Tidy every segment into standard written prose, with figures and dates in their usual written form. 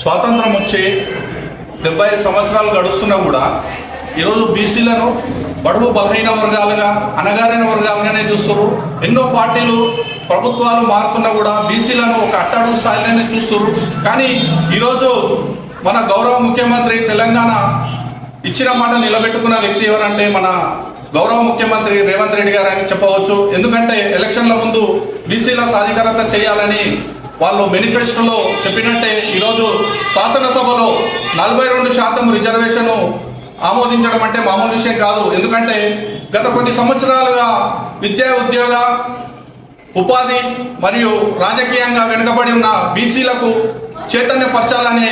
స్వాతంత్రం వచ్చి 75 సంవత్సరాలు గడుస్తున్నా కూడా ఈరోజు బీసీలను బడుగు బలహీన వర్గాలుగా అణగారిన వర్గాలుగానే చూస్తారు. ఎన్నో పార్టీలు ప్రభుత్వాలు మారుతున్నా కూడా బీసీలను ఒక అట్టడుగు స్థాయిలోనే చూస్తారు. కానీ ఈరోజు మన గౌరవ ముఖ్యమంత్రి తెలంగాణ ఇచ్చిన మాట నిలబెట్టుకున్న వ్యక్తి ఎవరంటే మన గౌరవ ముఖ్యమంత్రి రేవంత్ రెడ్డి గారు అని చెప్పవచ్చు. ఎందుకంటే ఎలక్షన్ల ముందు బీసీల సాధికారత చేయాలని వాళ్ళు మేనిఫెస్టోలో చెప్పినట్టే ఈరోజు శాసనసభలో 42% రిజర్వేషన్ ఆమోదించడం అంటే మామూలు విషయం కాదు. ఎందుకంటే గత కొన్ని సంవత్సరాలుగా విద్యా ఉద్యోగ ఉపాధి మరియు రాజకీయంగా వెనుకబడి ఉన్న బీసీలకు చైతన్యపరచాలనే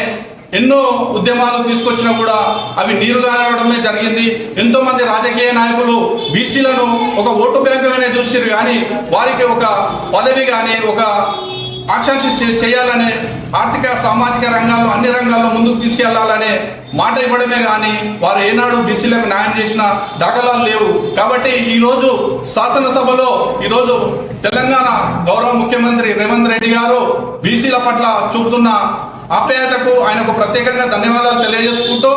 ఎన్నో ఉద్యమాలు తీసుకొచ్చినా కూడా అవి నీరుగారడమే జరిగింది. ఎంతోమంది రాజకీయ నాయకులు బీసీలను ఒక ఓటు బ్యాంకుగానే చూసారు, కానీ వారికి ఒక పదవి కానీ ఒక ఆకాంక్ష చేయాలనే ఆర్థిక సామాజిక రంగాల్లో అన్ని రంగాల్లో ముందుకు తీసుకెళ్లాలనే మాట ఇవ్వడమే కానీ వారు ఏనాడు బీసీలకు న్యాయం చేసిన దాఖలాలు లేవు. కాబట్టి ఈరోజు శాసనసభలో ఈరోజు తెలంగాణ గౌరవ ముఖ్యమంత్రి రేవంత్ రెడ్డి గారు బీసీల పట్ల చూపుతున్న ఆప్యాయతకు ఆయనకు ప్రత్యేకంగా ధన్యవాదాలు తెలియజేసుకుంటూ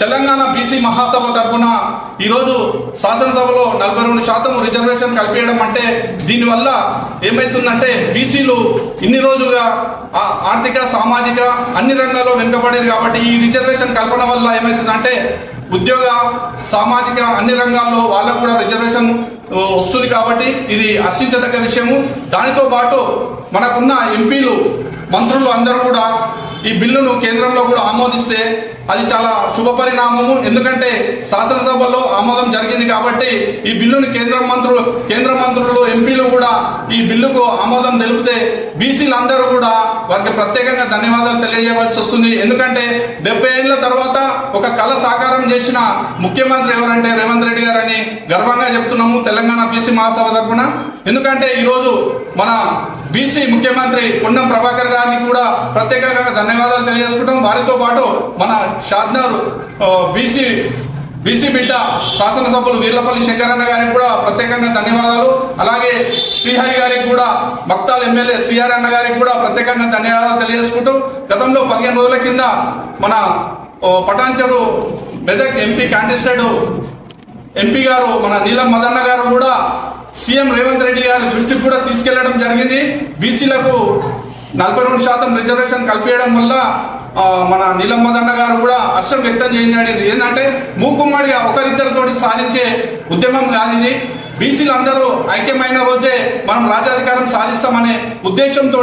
తెలంగాణ బీసీ మహాసభ తరఫున ఈరోజు శాసనసభలో 42% రిజర్వేషన్ కల్పించడం అంటే దీనివల్ల ఏమవుతుందంటే బీసీలు ఇన్ని రోజులుగా ఆర్థిక సామాజిక అన్ని రంగాల్లో వెనుకబడేది. కాబట్టి ఈ రిజర్వేషన్ కల్పన వల్ల ఏమవుతుందంటే ఉద్యోగ సామాజిక అన్ని రంగాల్లో వాళ్ళకు కూడా రిజర్వేషన్ వస్తుంది. కాబట్టి ఇది హర్షించదగ్గ విషయము. దానితో పాటు మనకున్న ఎంపీలు మంత్రులు అందరూ కూడా ఈ బిల్లును కేంద్రంలో కూడా ఆమోదిస్తే అది చాలా శుభ పరిణామము. ఎందుకంటే శాసనసభలో ఆమోదం జరిగింది కాబట్టి ఈ బిల్లును కేంద్ర మంత్రులు ఎంపీలు కూడా ఈ బిల్లుకు ఆమోదం తెలిపితే బీసీలు అందరూ కూడా వారికి ప్రత్యేకంగా ధన్యవాదాలు తెలియజేయవలసి వస్తుంది. ఎందుకంటే 70 ఏళ్ల తర్వాత ఒక కళ సాకారం చేసిన ముఖ్యమంత్రి ఎవరంటే రేవంత్ రెడ్డి గారు అని గర్వంగా చెప్తున్నాము తెలంగాణ బీసీ మహాసభ తరఫున. ఎందుకంటే ఈరోజు మన బీసీ ముఖ్యమంత్రి పొన్నం ప్రభాకర్ గారిని కూడా ప్రత్యేకంగా ధన్యవాదాలు తెలియజేసుకుంటాం. వారితో పాటు మన షాద్నగర్ బీసీ బిడ్డ శాసనసభ్యులు వీర్లపల్లి శంకరన్న గారికి కూడా ప్రత్యేకంగా ధన్యవాదాలు. అలాగే శ్రీహరి గారికి కూడా భక్తాల ఎమ్మెల్యే శ్రీహరి అన్న గారికి కూడా ప్రత్యేకంగా ధన్యవాదాలు తెలియజేసుకుంటూ గతంలో 15 రోజుల కింద మన Patancheru Medak MP contested MP గారు మన నీలం మదన్న గారు కూడా సీఎం రేవంత్ రెడ్డి గారి దృష్టికి కూడా తీసుకెళ్లడం జరిగింది. బీసీలకు 42% రిజర్వేషన్ కల్పించడం వల్ల మన నీలం మదన్న గారు కూడా హర్షం వ్యక్తం చేయడం. ఏంటంటే మూకుమ్మడిగా ఒకరిద్దరితోటి సాధించే ఉద్యమం కాదు ఇది. బీసీలు అందరూ ఐక్యమైన రోజే మనం రాజ్యాధికారం సాధిస్తామనే ఉద్దేశంతో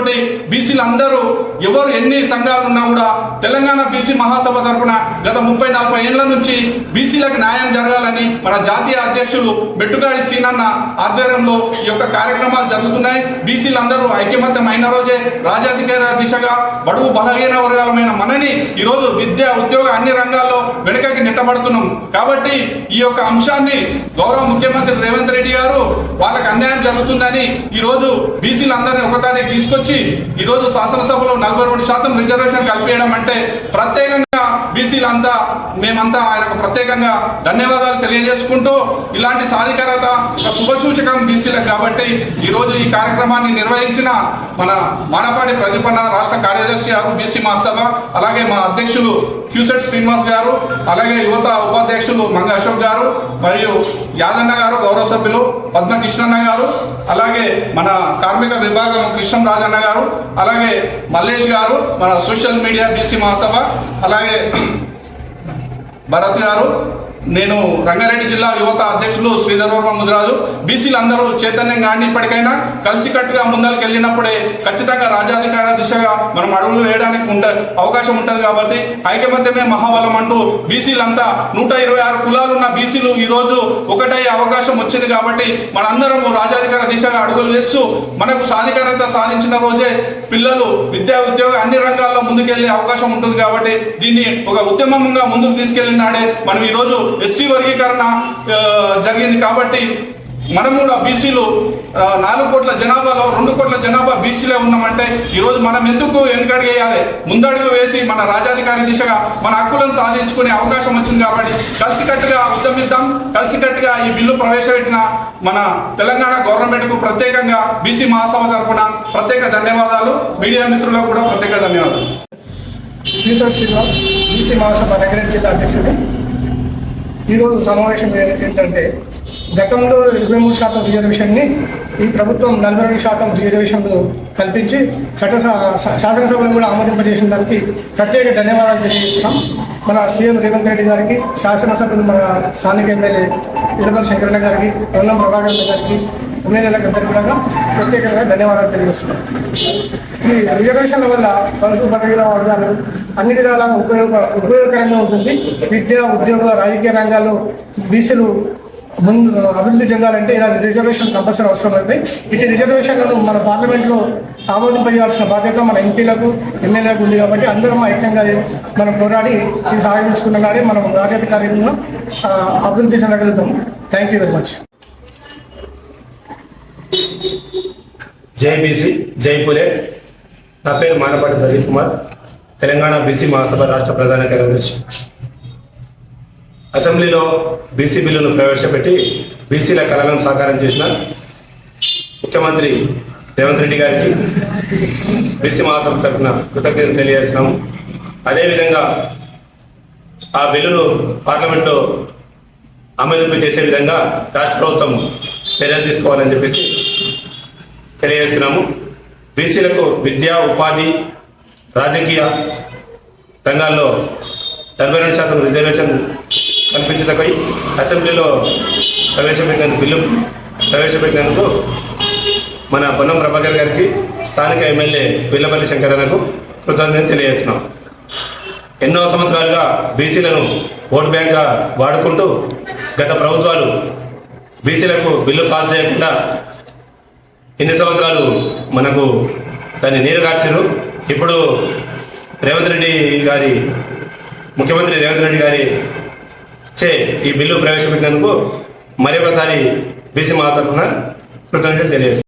బీసీలు అందరూ ఎవరు ఎన్ని సంఘాలు ఉన్నా కూడా తెలంగాణ బీసీ మహాసభ తరఫున గత 30-40 ఏళ్ల నుంచి బీసీలకు న్యాయం జరగాలని మన జాతీయ అధ్యక్షులు మెట్టుగాడి సీనన్న ఆధ్వర్యంలో ఈ యొక్క కార్యక్రమాలు జరుగుతున్నాయి. బీసీలు అందరూ ఐక్యమత్యమైన రోజే రాజ్యాధికార దిశగా బడుగు బలహీన వర్గాలమైన మనని ఈరోజు విద్య ఉద్యోగ అన్ని రంగాల్లో వెనుకకి నెట్టబడుతున్నాం. కాబట్టి ఈ యొక్క అంశాన్ని గౌరవ ముఖ్యమంత్రి రేవంత్ రెడ్డి గారు వాళ్ళకి అన్యాయం జరుగుతుందని ఈరోజు బీసీలందరినీ ఒకదానికి తీసుకొచ్చి ఈరోజు శాసనసభలో 42% రిజర్వేషన్ కల్పించడం అంటే ప్రత్యేకంగా బీసీలంతా మేమంతా ఆయనకు ప్రత్యేకంగా ధన్యవాదాలు తెలియజేసుకుంటూ ఇలాంటి సాధికారత ఒక శుభసూచకం బీసీలకు. కాబట్టి ఈరోజు ఈ కార్యక్రమాన్ని నిర్వహించిన మన మానపాటి ప్రతిపన్న రాష్ట్ర కార్యదర్శి గారు బీసీ మహాసభ, అలాగే మా అధ్యక్షులు క్యూసెట్ శ్రీనివాస్ గారు, అలాగే యువత ఉపాధ్యక్షులు మంగ అశోక్ గారు, మరియు యాదన్న గారు గౌరవ సభ్యులు పద్మకృష్ణన్న గారు, అలాగే మన కార్మిక విభాగం కృష్ణం రాజన్న గారు, అలాగే మల్లేష్ గారు మన సోషల్ మీడియా బీసీ మహాసభ, అలాగే భరత్ గారు, నేను రంగారెడ్డి జిల్లా యువత అధ్యక్షులు శ్రీధర్ వర్మ ముదిరాజు. బీసీలు అందరూ చైతన్యంగా ఆడి ఇప్పటికైనా కలిసికట్టుగా ముందరికి వెళ్ళినప్పుడే ఖచ్చితంగా రాజ్యాధికార దిశగా మనం అడుగులు వేయడానికి అవకాశం ఉంటుంది. కాబట్టి ఐకమత్యమే మహాబలం అంటూ బీసీలంతా 126 కులాలు ఉన్న బీసీలు ఈరోజు ఒకటయ్యే అవకాశం వచ్చింది. కాబట్టి మనందరము రాజ్యాధికార దిశగా అడుగులు వేస్తూ మనకు సాధికారత సాధించిన రోజే పిల్లలు విద్యా ఉద్యోగ అన్ని రంగాల్లో ముందుకెళ్లే అవకాశం ఉంటుంది. కాబట్టి దీన్ని ఒక ఉద్యమంగా ముందుకు తీసుకెళ్లినాడే మనం ఈరోజు ఎస్సీ వర్గీకరణ జరిగింది. కాబట్టి మనం కూడా బీసీలు 4 కోట్ల జనాభాలో 2 కోట్ల జనాభా బీసీలే ఉన్నామంటే ఈరోజు మనం ఎందుకు వెనుకడుగు వేయాలి, ముందడుగు వేసి మన రాజ్యాధికారి దిశగా మన హక్కులను సాధించుకునే అవకాశం వచ్చింది. కాబట్టి కలిసికట్టుగా ఉద్యమిద్దాం, కలిసికట్టుగా ఈ బిల్లు ప్రవేశపెట్టిన మన తెలంగాణ గవర్నమెంట్కు ప్రత్యేకంగా బీసీ మహాసభ తరఫున ప్రత్యేక ధన్యవాదాలు. మీడియా మిత్రులకు కూడా ప్రత్యేక ధన్యవాదాలు. శ్రీనివాస్ బీసీ మహాసభ రంగారెడ్డి జిల్లా అధ్యక్షుడు. ఈరోజు సమావేశం ఏంటంటే గతంలో 23% రిజర్వేషన్ని ఈ ప్రభుత్వం 42% రిజర్వేషన్లు కల్పించి శాసనసభలో కూడా ఆమోదింపజేసిన దానికి ప్రత్యేక ధన్యవాదాలు తెలియజేస్తున్నాం. మన సీఎం రేవంత్ రెడ్డి గారికి, శాసనసభ్యులు మన స్థానిక ఎమ్మెల్యే ఇరపల్లి శంకరన్న గారికి, పొన్నం ప్రభాకర్ గారికి, ఎమ్మెల్యేలకు అందరికీ కూడా ప్రత్యేకంగా ధన్యవాదాలు తెలియజేస్తున్నాం. ఈ రిజర్వేషన్ల వల్ల బడుగు బలహీన వర్గాలు అన్ని విధాలుగా ఉపయోగకరంగా ఉంటుంది. విద్య, ఉద్యోగ, రాజకీయ రంగాల్లో బీసీలు ముందు అభివృద్ధి చెందాలంటే ఇలా రిజర్వేషన్ కంపల్సరీ అవసరం అవుతుంది. ఇటు రిజర్వేషన్లను మన పార్లమెంట్లో ఆమోదింపజేయాల్సిన బాధ్యత మన ఎంపీలకు, ఎమ్మెల్యేలకు ఉంది. కాబట్టి అందరం ఐక్యంగా మనం పోరాడి ఇది సాధించుకున్నగానే మనం రాజ్యాధికారంలో అభివృద్ధి చెందగలుగుతాం. Thank you very much. జై బీసీ, జై పులే. నా పేరు మానపాటి ప్రదీప్ కుమార్, తెలంగాణ బీసీ మహాసభ రాష్ట్ర ప్రధాన కార్యదర్శి. అసెంబ్లీలో బీసీ బిల్లును ప్రవేశపెట్టి బీసీల కళలను సాకారం చేసిన ముఖ్యమంత్రి రేవంత్ రెడ్డి గారికి బీసీ మహాసభ తరఫున కృతజ్ఞతలు తెలియజేస్తున్నాము. అదేవిధంగా ఆ బిల్లును పార్లమెంట్లో ఆమోదింపు చేసే విధంగా రాష్ట్ర ప్రభుత్వం చర్యలు తీసుకోవాలని చెప్పేసి తెలియజేస్తున్నాము. బీసీలకు విద్యా, ఉపాధి, రాజకీయ రంగాల్లో 42% రిజర్వేషన్ కల్పించటపై అసెంబ్లీలో బిల్లు ప్రవేశపెట్టినందుకు మన పొన్నం ప్రభాకర్ గారికి, స్థానిక ఎమ్మెల్యే విల్లపల్లి శంకరన్నకు కృతజ్ఞతలు తెలియజేస్తున్నాం. ఎన్నో సంవత్సరాలుగా బీసీలను ఓటు బ్యాంక్గా వాడుకుంటూ గత ప్రభుత్వాలు బీసీలకు బిల్లు పాస్ చేయకుండా ఎన్ని సంవత్సరాలు మనకు దాన్ని నీరుగార్చారు. ఇప్పుడు ముఖ్యమంత్రి రేవంత్ రెడ్డి గారి ఈ బిల్లు ప్రవేశపెట్టినందుకు మరొకసారి బీసీ మహాసభ తరఫున కృతజ్ఞతలు తెలియజేస్తాను.